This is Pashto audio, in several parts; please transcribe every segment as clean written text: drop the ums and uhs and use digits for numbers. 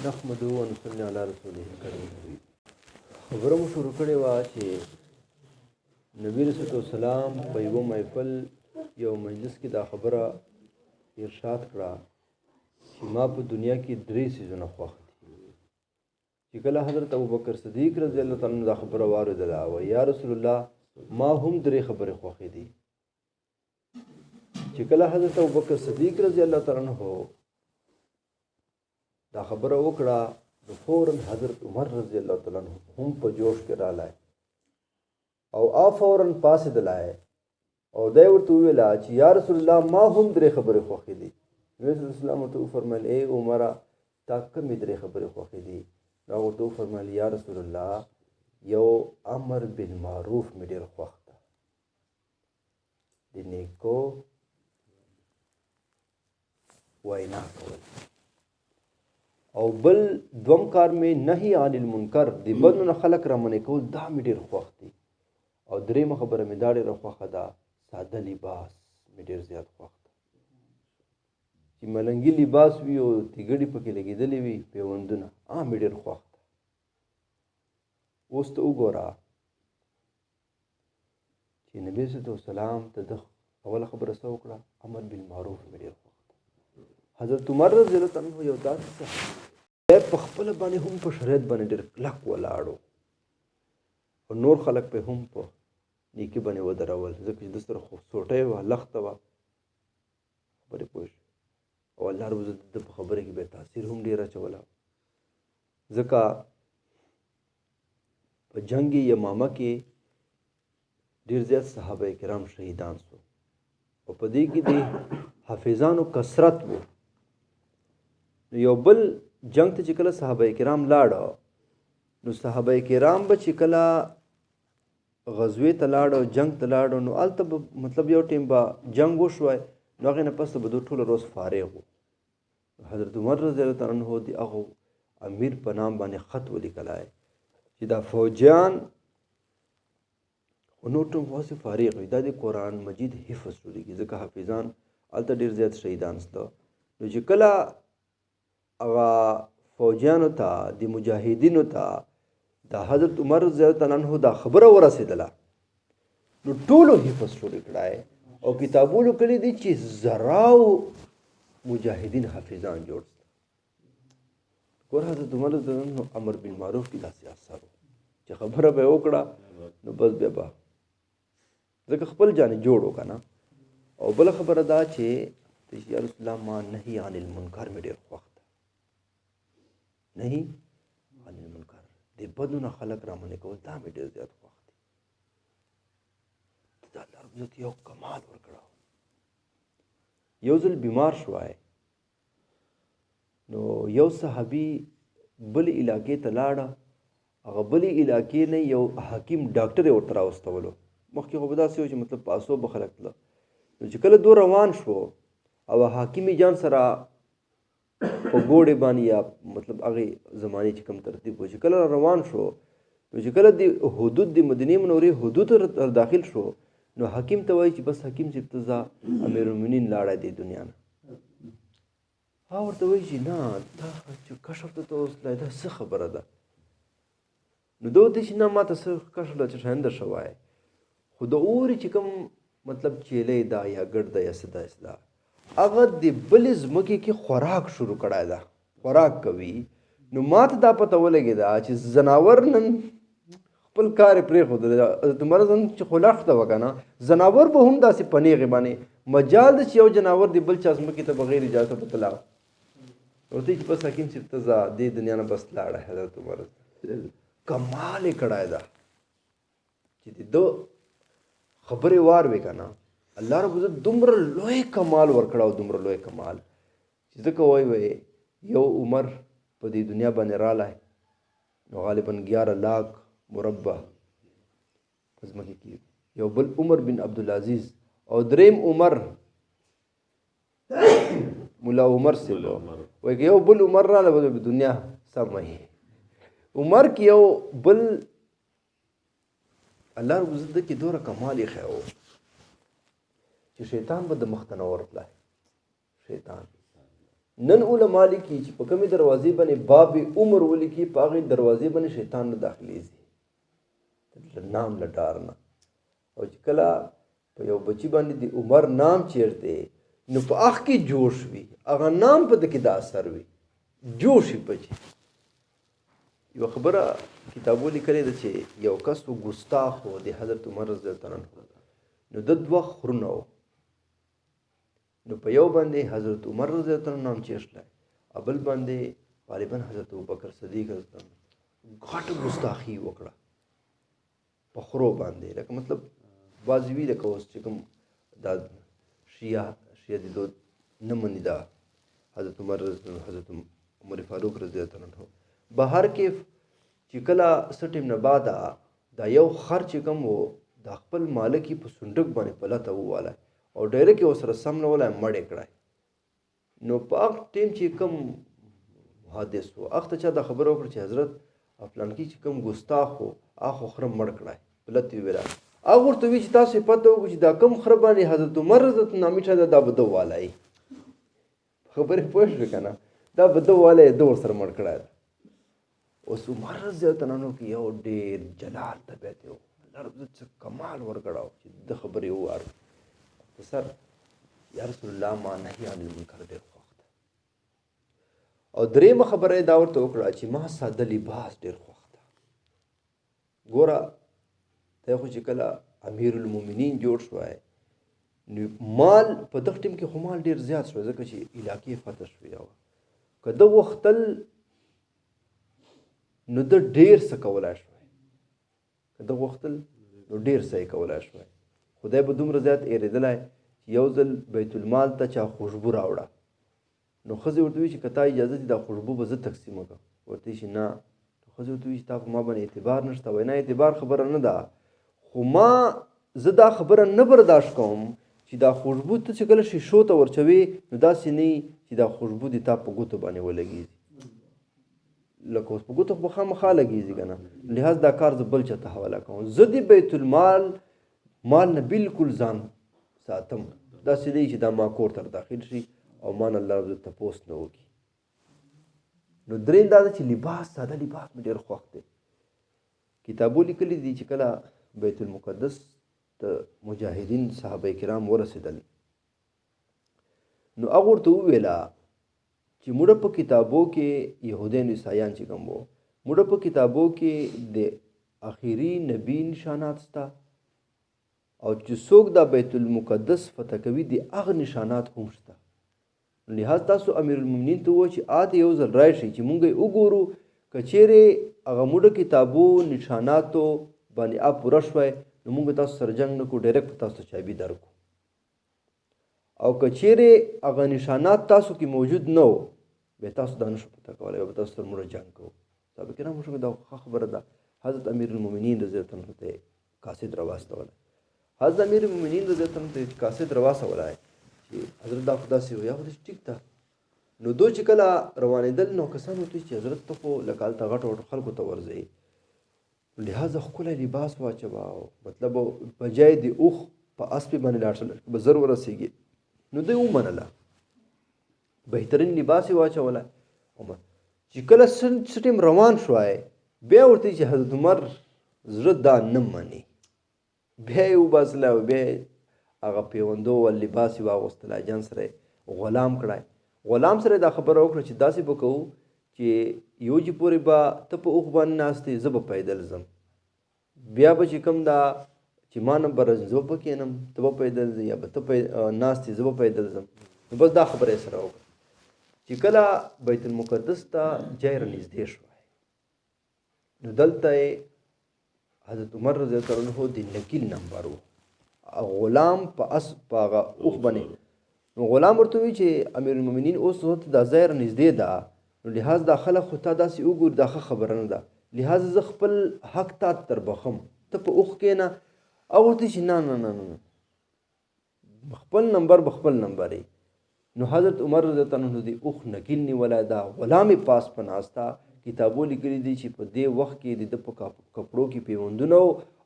نحمده ونصلي علی رسوله الکریم. خبره مو شروع کړې وه چې نبی رسول الله په یوه محفل یو مجلس کې دا خبره ارشاد کړه چې ما په دنیا کې 3 څیزونه خوښ دي. چې کله حضرت ابوبکر صدیق رضی الله تعالی عنہ دا خبره واردله او یا رسول الله ما هم 3 خبرې خوښې دي. چې کله حضرت ابوبکر صدیق رضی الله تعالی عنہ دا خبره وکړه نو فوراً حضرت عمر رضی الله تعالی عنہ هم په جوش کې رالی او فوراً پاسېدلی او دی ورته وویله چې یا رسول الله ما هم 3 خبرې خوښې دي. نبی صلی الله علیه وسلم ورته وفرمیل ای عمره تا کومې 3 خبرې خوښې دي؟ نو ورته وفرمیل یا رسول الله یو امر بالمعروف مې ډېر خوښ ده، د نیکو وینا کول، او بل دوم کار مې نهي عن المنکر د بدو نه خلک را منې کول، دا مې ډېر خوښ دي. او درېیمه خبره مې دا ډېره خوښه ده ساده لباس مې ډېر زیات خوښ ده، چې ملنګي لباس وي او تیګړې پکې لګېدلې وي پیوندونه مې ډېر خوښ ده. اوس ته وګوره چې نبی صلی الله علیه وسلم ته د اوله خبره څه وکړه؟ امر بالمعروف مې ډېر خوښ ده. حضرت عمر رضی الله عنه یو داسې صحابي په خپله باندې هم په شریعت باندې ډېر کلک ولاړو او نور خلک په هم په نیکي باندې ودرول، ځکه چې د سره خو سوټۍ وه، لخته وه، خبرې پوه شو. او الله رب عزت د په خبره کې به تاثیر هم ډېر اچوله، ځکه په جنگ یمامه کې ډېر زیات صحابه کرام شهیدان سو او په دې کې د حافظانو کثرت و. یو بل جنگ ته چې کله صحابه کرام لاړه نو صحابه کرام به چې کله غزوې ته لاړه او جنگ ته لاړه نو هلته به مطلب یو ټیم به جنگ وشوی نو هغې نه پس به دوی ټوله روز فارغ و. حضرت عمر رضی الله عنه د هغه امیر په نام باندې خط ولیکلی چې دا فوجیان خو نور ټیم واسې فارغ وي، دا د قرآن مجید حفظ جوړېږي، ځکه حافظان هلته ډېر زیات شهیدان سته. نو چې کله هغه فوجیانو ته د مجاهدینو ته د حضرت عمر رضی الله عنه دا خبره ورسېدله نو ټولو حفظ شروع کړی او کتابونو کړي دي چې زراو مجاهدین حافظان جوړ شته. ګور حضرت عمر رضی الله عنه امر بالمعروف کې داسې اثر و چې خبره به یې وکړه نو بس بیا به ځکه خپل جانې جوړ وکړه نه. او بله خبره دا چې یا رسول الله ما نهي عن المنکر مې ډېر خوښ ده، نهي عن المنکر د بدو نه خلک را منې کول دا مې ډېر زیات خوښ دي. د الله رب عزت یو کمال ورکړه. یو ځل بیمار شوی نو یو صحابي بل علاقې ته لاړه، هغه بلې علاقې نه یو حکیم ډاکټر یې ورته راوستولو. مخکې خو به داسې و چې مطلب پاسو به خلک تله، نو چې کله دو روان شو او حاکم جان سره په ګوډې باندې یا مطلب هغې زمانې چې کوم ترتیب و چې کله روان شو نو چې کله د حدود د مدینې منورې حدود ته داخل شو نو حکیم ته وایي چې بس حکیم صاحب ته ځه امیرالمؤمنین لاړی دی دنیا نه. ورته وایي چې نه دا چې کشف ته وتلی دا څه خبره ده؟ نو دا ورته چې نه ما ته څه کشف ده چې شاینده شوی خو د اوري چې کوم مطلب چیلی ده یا ګډ ده یا څه ده هغه د بلې ځمکې کې خوراک شروع کړی ده، خوراک کوي. نو ما ته دا پته ولګېده چې ځناور نن خپل کار یې پرېښودلی، حضرت عمر چې خو لښته وه که نه ځناور به هم داسې په نیغې باندې مجال ده چې یو جناور د بل چا ځمکې ته بغیر اجازته ته لاړ ورته چې بس حکیم صاحب ته ځه دې دنیا نه بس لاړه. حضرت عمر کمال یې کړی ده چې د ده خبرې وار وې که نه الله رب عزت دومره لوی کمال ورکړه او دومره لوی کمال چې ځکه وایي یو عمر په دې دنیا باندې رالی نو غالبا 11 لاک مربع په ځمکې کې، یو بل عمر بن عبدالعزیز او دریم عمر مولا عمر صاحب وایي که یو بل عمر رالی به دنیا سمه وي. عمر کې یو بل الله رب عزت کې دوره کمال یې ښیو چې شیطان به د مخ ته نه ورتلی. شیطان نن علما لیکي چې په کومې دروازې باندې باب عمر ولیکي په هغې دروازې باندې شیطان نه داخلېږي نام له ډار نه. او چې کله په یو بچي باندې د عمر نام چیرته نو په اخ کې جوش وي هغه نام په د کې د اثر وي جوش وي بچي. یو خبره کتابو لیکلې ده چې یو کس و ګستاخ و د حضرت عمر رضی الله عنه نو د دوه خرونه و نو په یو باندې حضرت عمر رضی الله عنه نام چیرشلای ابل باندې غالبا حضرت ابوبکر صدیق رضی الله عنه غټه ګستاخی وکړه په خرو باندې لکه مطلب واجبي لکه اوس چې کوم دا شیعه د دود نه مني دا حضرت عمر حضرت عمر فاروق رضی الله عنه بهر کې چې کله سټیم نه بعد دا یو خر چې کوم و د خپل مالکی په صندوق باندې پلته وواله او ډایرکټ یې ورسره سم نه ولا مړ کړای نو په هغه ټیم چې کوم حادث و اخته چا دا خبر وکړ چې حضرت افلان کې چې کوم ګستاخ و اخو خر مړ کړای پلته ویلا هغه ورته وی چې تاسو پته وګورئ چې دا کم خر باندې حضرت عمر رضی نامي چا دا بده والای خبرې پوه شو کنه دا بده والای دور سره مړ کړای اوس عمر رضی الله عنه کې یو ډېر جلال طبیعت یو الله رب څه کمال ورکړاو چې د خبرې واره سر یا رسول الله ما نهي عن المنکر ډېر خوښ ده. او درېیمه خبره یې دا ورته وکړه چې ما ساده لباس ډېر خوښ ده. ګوره ته خو چې کله امیر المؤمنین جوړ شوی نو مال په دغه ټیم کې خو مال ډېر زیات شو ځکه چې علاقې فتح شوې وه که ده غوښتل نو ده ډېر څه کولی شوی که ده غوښتل نو ډېر څه یې کولی شوی خدای به دومره زیات ایرېدلی چې یو ځل بیت المال ته چا خوشبو راوړه نو ښځې ورته وایي چې که تا اجازه دي دا خوشبو به زه تقسیمه کړم ورته وایي چې نه ښځې ورته وایي چې تا په ما باندې اعتبار نشته وایي نه اعتبار خبره نه ده خو ما زه دا خبره نه برداشت کوم چې دا خوشبو ته چې کله شیشو ته ورچوي نو داسې نه وي چې دا خوشبو دې تا په ګوتو باندې ولګېږي لکه اوس په ګوتو خو به خامخا لګېږي که نه لحاظ دا کار زه بل چا ته حواله کوم زه د بیت المال مال نه بالکل ځان ساتم داسې دی چې دا ما کور ته داخل شي او ما نه الله رب تپوس نه وکړي. نو درېیم دا ده چې لباس ساده لباس مې ډېر خوښ دی. کتابو لیکلي دي چې کله بیت المقدس ته مجاهدین صحابه کرام ورسېدل نو هغه ورته وویله چې موږ په کتابو کې یهودیان عیسایان چې کوم وو موږ په کتابو کې د آخري نبی نشانات شته او چې څوک دا بیت المقدس فتح کوي د هغه نشانات هم شته. لحاظ تاسو امیر المؤمنین ته ووایئ چې یو ځل راشئ چې موږ یې وګورو که چیرې هغه موږ کتابو نشاناتو باندې آپ پوره شوی نو موږ تاسو سره جنګ نه کړو ډایرکټ تاسو ته چابي درکړو او که چیرې هغه نشانات تاسو کې موجود نه و بیا تاسو دا نشو پته کولی بیا به تاسو سره موږ جنګ کوو. صحابه کرام موږ دا ښه خبره ده. حضرت امیر المؤمنین رضی الله عنه ته قاصد راواستولی حضرت امیر المؤمنین رضی الله عنه ته قاصد راواستولی چې حضرت دا خو داسې ویا خو ټیک ده نو دو چې کله روانېدل نو کسان ورته چې حضرت ته خو لکه هلته غټو غټو خلکو ته ورځئ لحاظه ښکلی لباس واچوه مطلب بجای د اوښ په اسپې باندې لاړ شه به زر ورسېږي نو دوی ومنله بهترین لباس یې واچولی چې کله څه ټیم روان شوی بیا ورته چې حضرت عمر زړه دا نه مني بیا یې وباسلی او بیا هغه پیوندو ول لباس یې واغوستلی جان سره غلام کړی غلام سره دا خبره وکړه چې داسې به کوو چې یو جې پورې به ته په اوښ باندې ناست یې زه به پیدل ځم بیا به چې کوم دا چې ما نه به زه به کښېنم ته به پیدل ځې یا به ته ناست یې زه به پیدل ځم نو بس دا خبره یې سره وکړه چې کله بیت المقدس ته جای رانږدې شوی نو دلته یې حضرت عمر رضی الله عنه د نکیل نمبر و غلام په هغه اوښ باندې نو غلام ورته وایي چې امیر المؤمنین اوس دا ځای رانږدې ده نو لحاظ دا خلک خو تا داسې وګوري دا ښه خبره نه ده لحاظ زه خپل حق تا در بخم ته په اوښ کښېنه او ورته چې نه نه نه نه خپل نمبر به خپل نمبر یې نو حضرت عمر رضی الله عنه د اوښ نکیل نیولی دا غلام یې پاس په ناسته کتابو لیکلي دي چې په دې وخت کې د په کپړو کې پیوندونه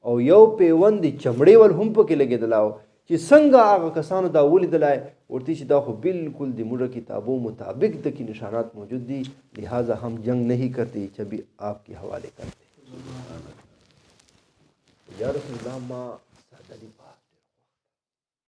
او یو پیوند د چمړې ول هم پکې لګېدلی و چې څنګه هغه کسانو دا ولیدلای ورته چې دا خو بالکل د موږ کتابوں مطابق د کی نشانات موجود دي لہذا ہم جنگ نہیں کرتے چبی آپ کے حوالے کرتے یا رسول اللہ ما سعد علی